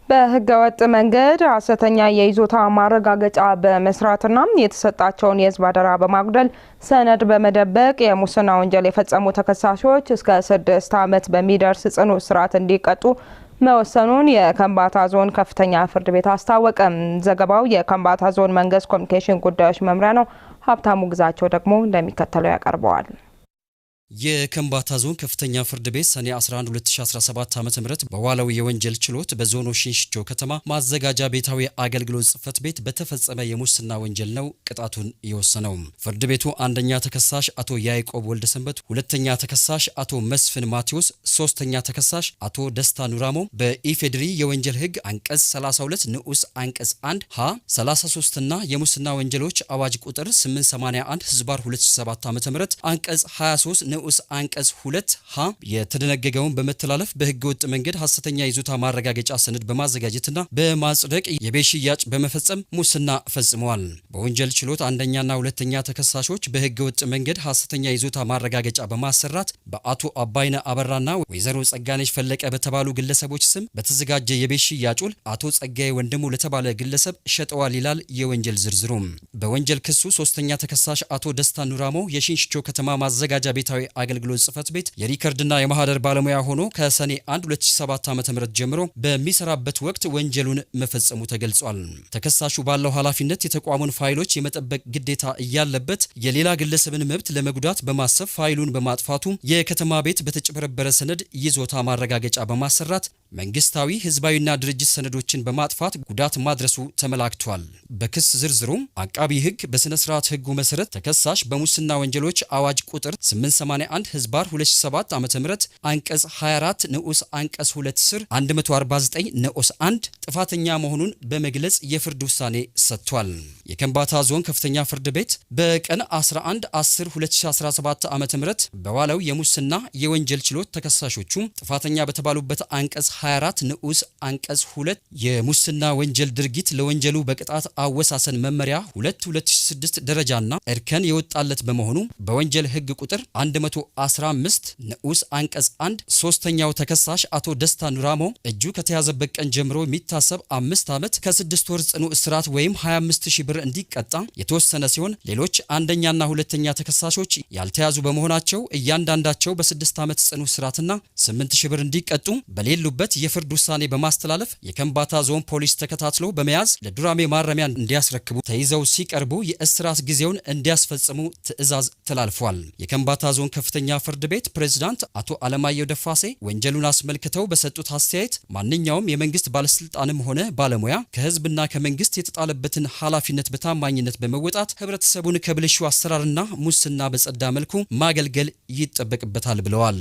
በህገወጥ መንገድ ሐሰተኛ የይዞታ ማረጋገጫ በመስራትና የተሰጣቸውን የህዝብ አደራ በማጉደል ሰነድ በመደበቅ የሙስና ወንጀል የፈጸሙ ተከሳሾች እስከ 6 ዓመት በሚደርስ ጽኑ እስራት እንዲቀጡ መወሰኑን የከምባታ ዞን ከፍተኛ ፍርድ ቤት አስታወቀ። ዘገባው የከምባታ ዞን መንግስት ኮሚኒኬሽን ጉዳዮች መምሪያ ነው። ሀብታሙ ግዛቸው ደግሞ እንደሚከተለው ያቀርበዋል። የከምባታ ዞን ከፍተኛ ፍርድ ቤት ሰኔ 11 2017 ዓ.ም በዋለው የወንጀል ችሎት በዞኑ ሽንሽቾ ከተማ ማዘጋጃ ቤታዊ አገልግሎት ጽሕፈት ቤት በተፈጸመ የሙስና ወንጀል ነው ቅጣቱን የወሰነው። ፍርድ ቤቱ አንደኛ ተከሳሽ አቶ ያዕቆብ ወልደሰንበት፣ ሁለተኛ ተከሳሽ አቶ መስፍን ማቴዎስ፣ ሶስተኛ ተከሳሽ አቶ ደስታ ኑራሞ በኢፌድሪ የወንጀል ህግ አንቀጽ 32 ንዑስ አንቀጽ 1 ሀ 33 እና የሙስና ወንጀሎች አዋጅ ቁጥር 881/2007 ዓ.ም አንቀጽ 23 ንዑስ አንቀጽ 2 ሀ የተደነገገውን በመተላለፍ በህገ ወጥ መንገድ ሐሰተኛ ይዞታ ማረጋገጫ ሰነድ በማዘጋጀትና በማጽደቅ የቤት ሽያጭ በመፈጸም ሙስና ፈጽመዋል። በወንጀል ችሎት አንደኛና ሁለተኛ ተከሳሾች በህገ ወጥ መንገድ ሐሰተኛ ይዞታ ማረጋገጫ በማሰራት በአቶ አባይነ አበራና ወይዘሮ ጸጋነሽ ፈለቀ በተባሉ ግለሰቦች ስም በተዘጋጀ የቤት ሽያጭ ውል አቶ ጸጋዬ ወንድሙ ለተባለ ግለሰብ ሸጠዋል ይላል የወንጀል ዝርዝሩ። በወንጀል ክሱ ሶስተኛ ተከሳሽ አቶ ደስታ ኑራሞ የሽንሽቾ ከተማ ማዘጋጃ ቤታዊ አገልግሎት ጽሕፈት ቤት የሪከርድና የማህደር ባለሙያ ሆኖ ከሰኔ 1 2007 ዓ.ም ጀምሮ በሚሰራበት ወቅት ወንጀሉን መፈጸሙ ተገልጿል። ተከሳሹ ባለው ኃላፊነት የተቋሙን ፋይሎች የመጠበቅ ግዴታ እያለበት የሌላ ግለሰብን መብት ለመጉዳት በማሰብ ፋይሉን በማጥፋቱ የከተማ ቤት በተጭበረበረ ሰነድ ይዞታ ማረጋገጫ በማሰራት መንግስታዊ ህዝባዊና ድርጅት ሰነዶችን በማጥፋት ጉዳት ማድረሱ ተመላክቷል። በክስ ዝርዝሩ አቃቢ ህግ በስነ ስርዓት ህጉ መሰረት ተከሳሽ በሙስና ወንጀሎች አዋጅ ቁጥር 881/2007 ዓ.ም አንቀጽ 24 ንዑስ አንቀጽ 2 ስር 149 ንዑስ 1 ጥፋተኛ መሆኑን በመግለጽ የፍርድ ውሳኔ ሰጥቷል። የከምባታ ዞን ከፍተኛ ፍርድ ቤት በቀን 11/10/2017 ዓ.ም በዋለው የሙስና የወንጀል ችሎት ተከሳሾቹ ጥፋተኛ በተባሉበት አንቀጽ 24 ንዑስ አንቀጽ 2 የሙስና ወንጀል ድርጊት ለወንጀሉ በቅጣት አወሳሰን መመሪያ 2/2006 ደረጃና እርከን የወጣለት በመሆኑ በወንጀል ህግ ቁጥር 115 ንዑስ አንቀጽ 1 ሶስተኛው ተከሳሽ አቶ ደስታ ኑራሞ እጁ ከተያዘበት ቀን ጀምሮ የሚታሰብ 5 ዓመት ከ6 ወር ጽኑ እስራት ወይም 25000 ብር እንዲቀጣ የተወሰነ ሲሆን ሌሎች አንደኛና ሁለተኛ ተከሳሾች ያልተያዙ በመሆናቸው እያንዳንዳቸው በ6 ዓመት ጽኑ እስራትና 8000 ብር እንዲቀጡ በሌሉበት የፍርድ ውሳኔ በማስተላለፍ የከምባታ ዞን ፖሊስ ተከታትሎ በመያዝ ለዱራሜ ማረሚያ እንዲያስረክቡ ተይዘው ሲቀርቡ የእስራት ጊዜውን እንዲያስፈጽሙ ትዕዛዝ ተላልፏል። የከምባታ ዞን ከፍተኛ ፍርድ ቤት ፕሬዝዳንት አቶ አለማየሁ ደፋሴ ወንጀሉን አስመልክተው በሰጡት አስተያየት ማንኛውም የመንግስት ባለስልጣንም ሆነ ባለሙያ ከህዝብና ከመንግስት የተጣለበትን ኃላፊነት በታማኝነት በመወጣት ህብረተሰቡን ከብልሹ አሰራርና ሙስና በጸዳ መልኩ ማገልገል ይጠበቅበታል ብለዋል።